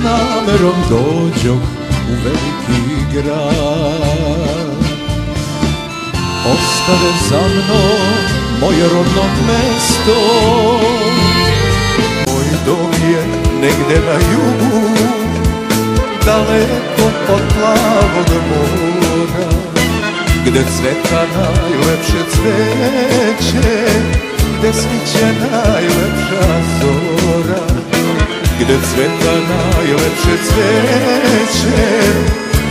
namerom dođoh u veliki grad. Ostave za mnom moje rodno mesto, moj dom je negde na jugu, daleko od plavog mora, gde cveta najlepše cveće, gde sviće najlepša zora, gde cveta najlepše cveće,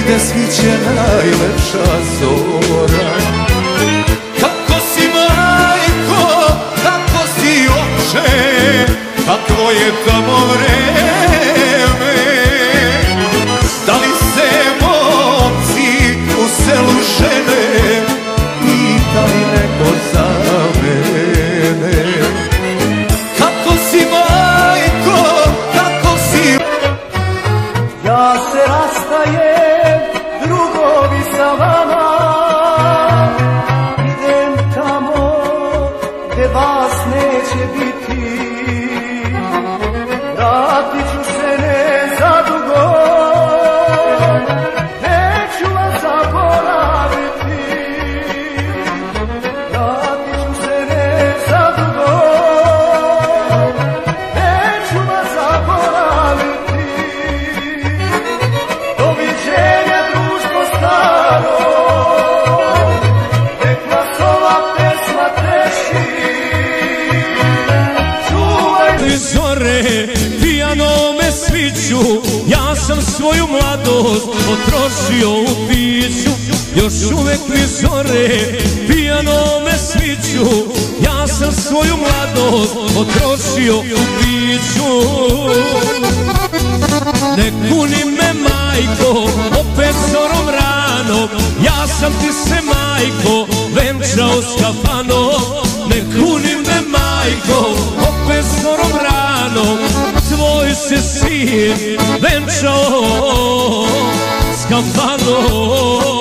gde sviće najlepša zora. Kako si majko, kako si oče, kakvo je tamo vreme, da li se momci u selu žene, pitaj neko za mene. Kako si majko, kako si... Ja se rastajem, drugovi sa vama, idem tamo gde vas neće biti, vratit ću se ne zadugo, neću vas zaboraviti, vratit ću se ne zadugo, neću vas zaboraviti. Doviđenja društvo staro, nek vas ova pesma teši, čuvaj zore, pijanome sviću, ja sam svoju mladost potrošio u piću. Još uvek mi zore, pijanome sviću, ja sam svoju mladost potrošio u piću. Ne kuni me majko, opet zorom rano, ja sam ti se majko venčao s kafanom. Ne kuni me majko, opet zorom rano, tvoj se sin venčao s kafanom.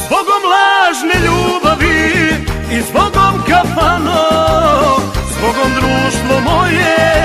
zbogom lažne ljubavi i zbogom kafano, zbogom društvo moje